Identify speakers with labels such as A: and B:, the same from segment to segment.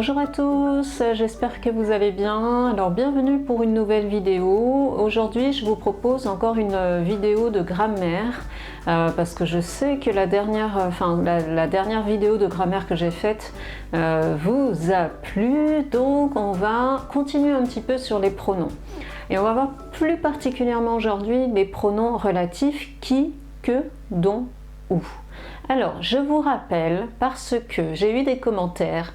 A: Bonjour à tous, j'espère que vous allez bien. Alors bienvenue pour une nouvelle vidéo. Aujourd'hui je vous propose encore une vidéo de grammaire parce que je sais que la dernière vidéo de grammaire que j'ai faite vous a plu, donc on va continuer un petit peu sur les pronoms. Et on va voir plus particulièrement aujourd'hui les pronoms relatifs qui, que, dont, où. Alors, je vous rappelle, parce que j'ai eu des commentaires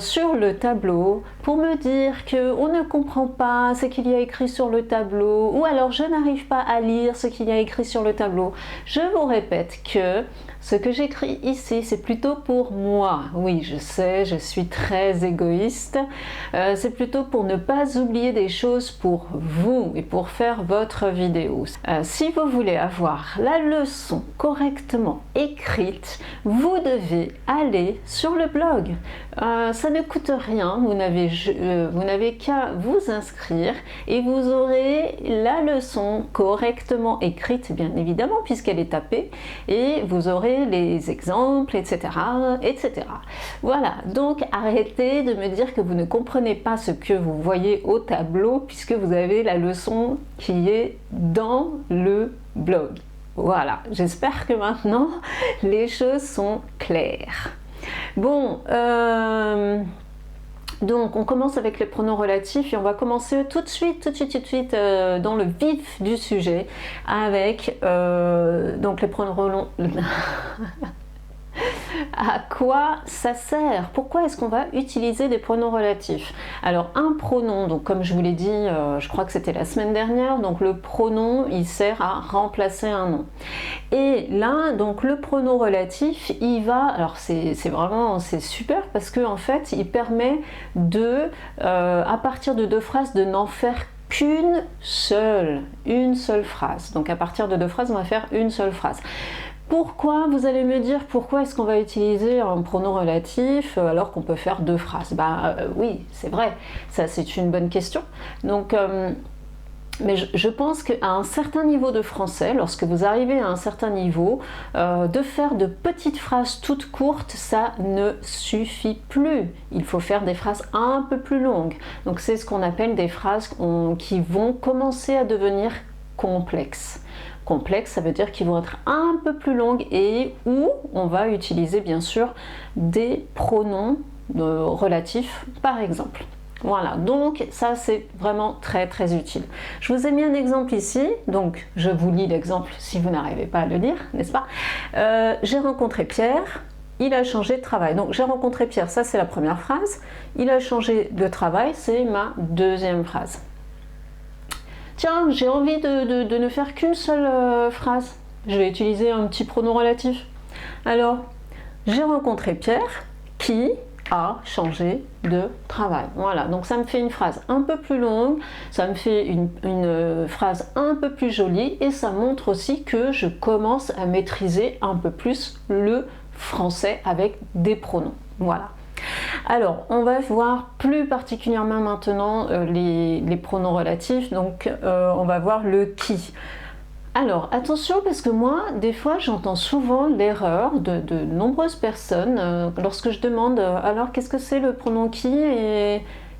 A: sur le tableau pour me dire qu'on ne comprend pas ce qu'il y a écrit sur le tableau, ou alors je n'arrive pas à lire ce qu'il y a écrit sur le tableau. Je vous répète que ce que j'écris ici, c'est plutôt pour moi. Oui, je sais, je suis très égoïste. C'est plutôt pour ne pas oublier des choses pour vous et pour faire votre vidéo. Si vous voulez avoir la leçon correctement écrite, vous devez aller sur le blog. Ça ne coûte rien, vous n'avez qu'à vous inscrire et vous aurez la leçon correctement écrite, bien évidemment, puisqu'elle est tapée, et vous aurez les exemples, etc., etc. Voilà, donc arrêtez de me dire que vous ne comprenez pas ce que vous voyez au tableau, puisque vous avez la leçon qui est dans le blog. Voilà, j'espère que maintenant les choses sont claires. Bon, donc on commence avec les pronoms relatifs et on va commencer tout de suite dans le vif du sujet avec donc les pronoms. À quoi ça sert? Pourquoi est-ce qu'on va utiliser des pronoms relatifs? Alors un pronom, donc comme je vous l'ai dit, je crois que c'était la semaine dernière, donc le pronom il sert à remplacer un nom. Et là, donc le pronom relatif, il va, alors c'est super parce que en fait il permet de, à partir de deux phrases, de n'en faire qu'une seule phrase. Donc à partir de deux phrases, on va faire une seule phrase. Pourquoi, vous allez me dire, pourquoi est-ce qu'on va utiliser un pronom relatif alors qu'on peut faire deux phrases? Oui, c'est vrai, ça c'est une bonne question. Donc, mais je pense qu'à un certain niveau de français, lorsque vous arrivez à un certain niveau, de faire de petites phrases toutes courtes, ça ne suffit plus. Il faut faire des phrases un peu plus longues. Donc c'est ce qu'on appelle des phrases qui vont commencer à devenir complexes. Complexes, ça veut dire qu'ils vont être un peu plus longues et où on va utiliser bien sûr des pronoms relatifs par exemple. Voilà, donc ça c'est vraiment très très utile. Je vous ai mis un exemple ici, donc je vous lis l'exemple si vous n'arrivez pas à le lire, n'est-ce pas? J'ai rencontré Pierre, il a changé de travail. Donc j'ai rencontré Pierre, ça c'est la première phrase. Il a changé de travail, c'est ma deuxième phrase. Tiens, j'ai envie de ne faire qu'une seule phrase. Je vais utiliser un petit pronom relatif. Alors, j'ai rencontré Pierre qui a changé de travail. Voilà, donc ça me fait une phrase un peu plus longue, ça me fait une phrase un peu plus jolie et ça montre aussi que je commence à maîtriser un peu plus le français avec des pronoms. Voilà. Alors, on va voir plus particulièrement maintenant les pronoms relatifs, donc on va voir le qui. Alors, attention parce que moi, des fois, j'entends souvent l'erreur de nombreuses personnes lorsque je demande alors qu'est-ce que c'est le pronom qui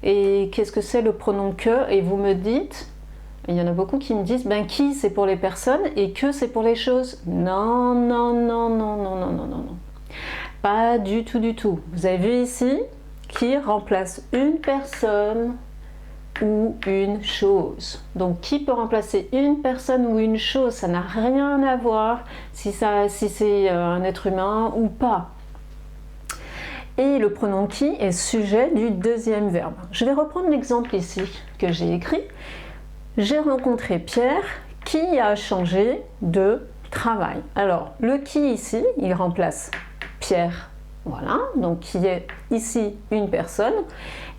A: et qu'est-ce que c'est le pronom que, et vous me dites, il y en a beaucoup qui me disent ben qui c'est pour les personnes et que c'est pour les choses. Non, non, non, non, non, non, non, non. Pas du tout, du tout. Vous avez vu ici, qui remplace une personne ou une chose. Donc, qui peut remplacer une personne ou une chose? Ça n'a rien à voir si c'est un être humain ou pas. Et le pronom qui est sujet du deuxième verbe. Je vais reprendre l'exemple ici que j'ai écrit. J'ai rencontré Pierre qui a changé de travail. Alors, le qui ici, il remplace Pierre, voilà, donc qui est ici une personne,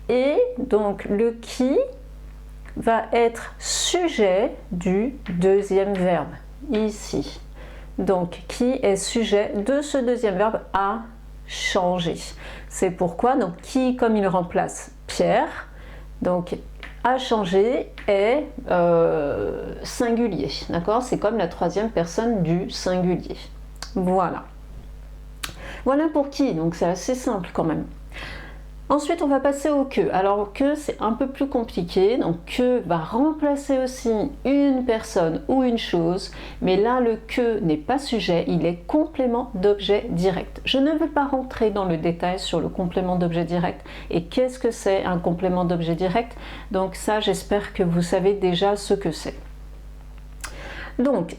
A: et donc le qui va être sujet du deuxième verbe, ici. Donc qui est sujet de ce deuxième verbe a changé. C'est pourquoi, donc qui, comme il remplace Pierre, donc a changé est singulier, d'accord? C'est comme la troisième personne du singulier. Voilà. Voilà pour qui, donc c'est assez simple quand même. Ensuite, on va passer au que. Alors, que, c'est un peu plus compliqué. Donc, que va remplacer aussi une personne ou une chose. Mais là, le que n'est pas sujet, il est complément d'objet direct. Je ne vais pas rentrer dans le détail sur le complément d'objet direct et qu'est-ce que c'est un complément d'objet direct. Donc, ça, j'espère que vous savez déjà ce que c'est. Donc,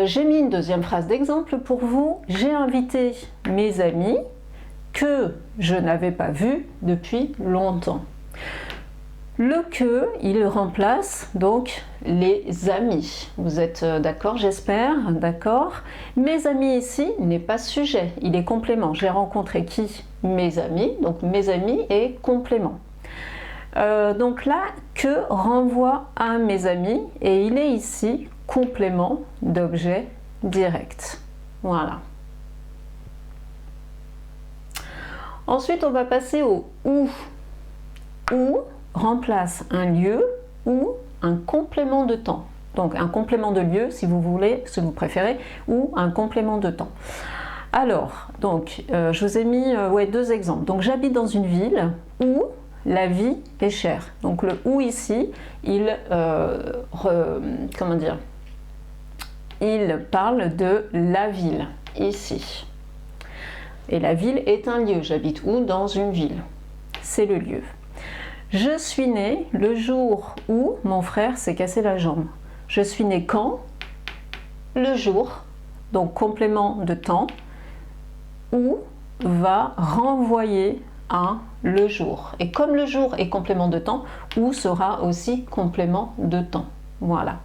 A: j'ai mis une deuxième phrase d'exemple pour vous. J'ai invité mes amis que je n'avais pas vu depuis longtemps. Le que, il remplace donc les amis. Vous êtes d'accord, j'espère, d'accord? Mes amis ici n'est pas sujet, il est complément. J'ai rencontré qui? Mes amis, donc mes amis est complément. Donc là, que renvoie à mes amis et il est ici complément d'objet direct. Voilà. Ensuite, on va passer au où. Où remplace un lieu ou un complément de temps. Donc un complément de lieu, si vous voulez, si vous préférez, ou un complément de temps. Alors, donc, je vous ai mis deux exemples. Donc, j'habite dans une ville où la vie est chère. Donc, le où ici, il parle de la ville, ici. Et la ville est un lieu. J'habite où? Dans une ville. C'est le lieu. Je suis née le jour où mon frère s'est cassé la jambe. Je suis née quand? Le jour. Donc complément de temps. Où va renvoyer à le jour. Et comme le jour est complément de temps, où sera aussi complément de temps. Voilà.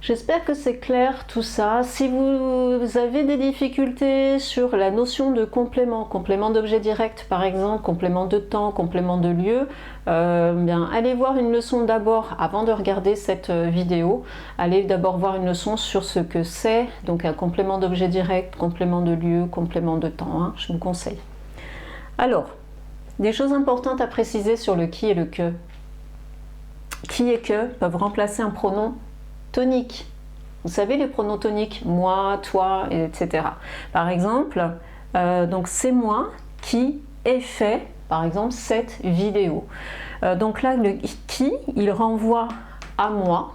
A: J'espère que c'est clair tout ça. Si vous avez des difficultés sur la notion de complément, complément d'objet direct par exemple, complément de temps, complément de lieu, bien, allez voir une leçon d'abord avant de regarder cette vidéo. Allez d'abord voir une leçon sur ce que c'est, donc un complément d'objet direct, complément de lieu, complément de temps, hein, je vous conseille. Alors, des choses importantes à préciser sur le qui et le que. Qui et que peuvent remplacer un pronom tonique. Vous savez les pronoms toniques, moi, toi, etc. Par exemple, donc c'est moi qui ai fait, par exemple, cette vidéo. Donc là, le qui, il renvoie à moi.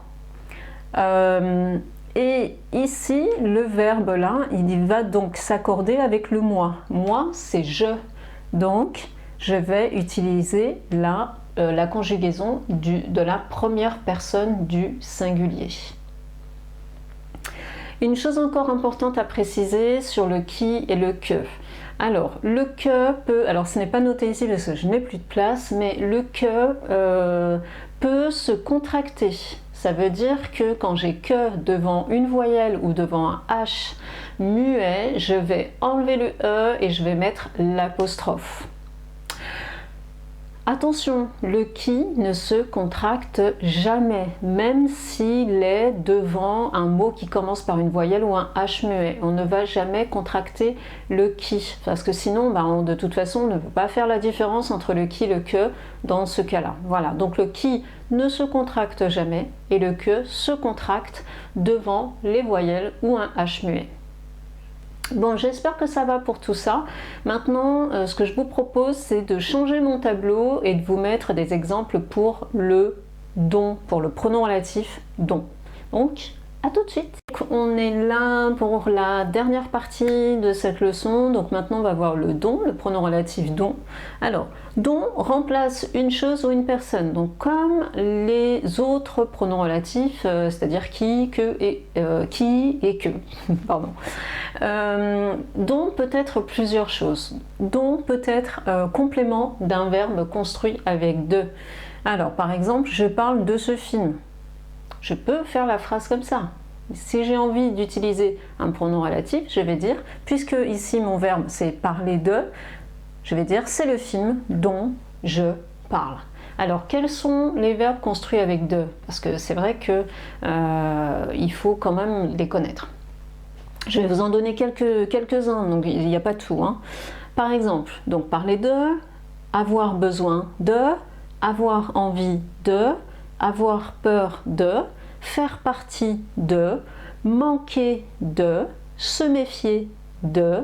A: Et ici, le verbe là, il va donc s'accorder avec le moi. Moi, c'est je. Donc, je vais utiliser la conjugaison de la première personne du singulier. Une chose encore importante à préciser sur le qui et le que. Alors, le que peut, alors ce n'est pas noté ici parce que je n'ai plus de place, mais le que peut se contracter. Ça veut dire que quand j'ai que devant une voyelle ou devant un H muet, je vais enlever le E et je vais mettre l'apostrophe. Attention, le qui ne se contracte jamais, même s'il est devant un mot qui commence par une voyelle ou un H muet. On ne va jamais contracter le qui, parce que sinon, de toute façon, on ne peut pas faire la différence entre le qui et le que dans ce cas-là. Voilà, donc le qui ne se contracte jamais et le que se contracte devant les voyelles ou un H muet. Bon, j'espère que ça va pour tout ça. Maintenant, ce que je vous propose, c'est de changer mon tableau et de vous mettre des exemples pour le dont, pour le pronom relatif dont. Donc, à tout de suite. On est là pour la dernière partie de cette leçon. Donc maintenant, on va voir le dont, le pronom relatif dont. Alors, dont remplace une chose ou une personne. Donc comme les autres pronoms relatifs, c'est-à-dire qui, que et que. Pardon. Dont peut être plusieurs choses. Dont peut être complément d'un verbe construit avec de. Alors, par exemple, je parle de ce film. Je peux faire la phrase comme ça. Si j'ai envie d'utiliser un pronom relatif, je vais dire, puisque ici mon verbe c'est parler de, je vais dire c'est le film dont je parle. Alors quels sont les verbes construits avec de? Parce que c'est vrai que il faut quand même les connaître. Je vais vous en donner quelques-uns, donc il n'y a pas tout, hein. Par exemple, donc parler de, avoir besoin de, avoir envie de, avoir peur de, faire partie de, manquer de, se méfier de,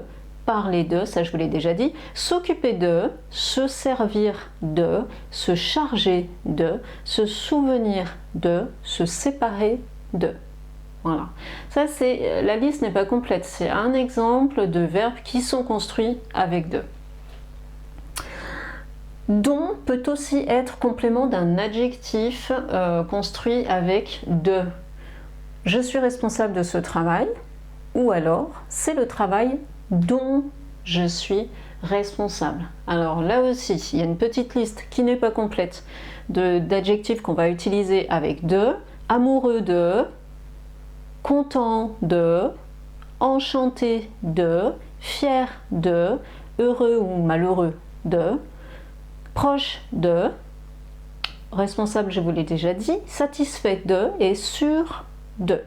A: parler de, ça je vous l'ai déjà dit, s'occuper de, se servir de, se charger de, se souvenir de, se séparer de. Voilà, ça c'est, la liste n'est pas complète, c'est un exemple de verbes qui sont construits avec de. Dont peut aussi être complément d'un adjectif construit avec de. Je suis responsable de ce travail, ou alors c'est le travail dont je suis responsable. Alors là aussi, il y a une petite liste qui n'est pas complète d'adjectifs qu'on va utiliser avec de, amoureux de, content de, enchanté de, fier de, heureux ou malheureux de, proche de, responsable je vous l'ai déjà dit, satisfait de et sûr de.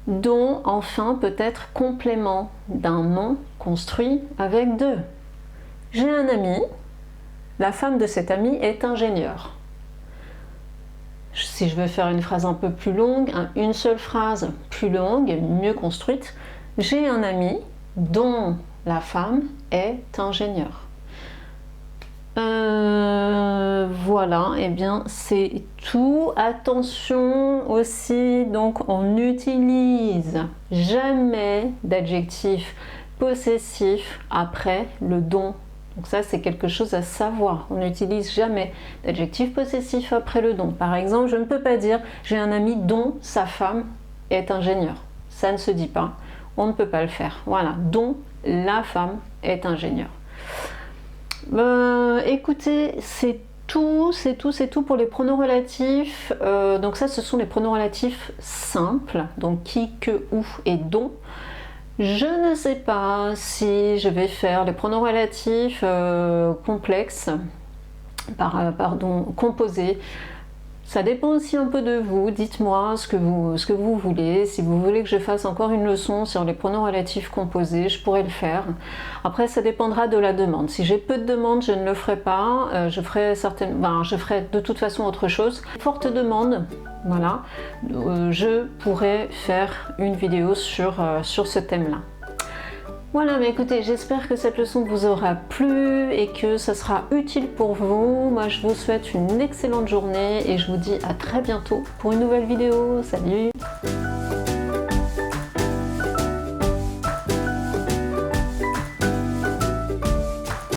A: Dont enfin peut être complément d'un nom construit avec de. J'ai un ami, la femme de cet ami est ingénieure. Si je veux faire une phrase un peu plus longue, une seule phrase plus longue et mieux construite, j'ai un ami dont la femme est ingénieure. Voilà, et bien c'est tout. Attention aussi, donc on n'utilise jamais d'adjectif possessif après le don. Donc ça c'est quelque chose à savoir, on n'utilise jamais d'adjectif possessif après le don. Par exemple, je ne peux pas dire j'ai un ami dont sa femme est ingénieure. Ça ne se dit pas, on ne peut pas le faire. Voilà, dont la femme est ingénieure. Écoutez, c'est tout pour les pronoms relatifs. Donc ça, ce sont les pronoms relatifs simples, donc qui, que, où et dont. Je ne sais pas si je vais faire les pronoms relatifs complexes, composés. Ça dépend aussi un peu de vous, dites-moi ce que vous voulez. Si vous voulez que je fasse encore une leçon sur les pronoms relatifs composés, je pourrais le faire. Après, ça dépendra de la demande. Si j'ai peu de demandes, je ne le ferai pas. Je ferai de toute façon autre chose. Forte demande, voilà, je pourrais faire une vidéo sur ce thème-là. Voilà, mais écoutez, j'espère que cette leçon vous aura plu et que ça sera utile pour vous. Moi, je vous souhaite une excellente journée et je vous dis à très bientôt pour une nouvelle vidéo. Salut!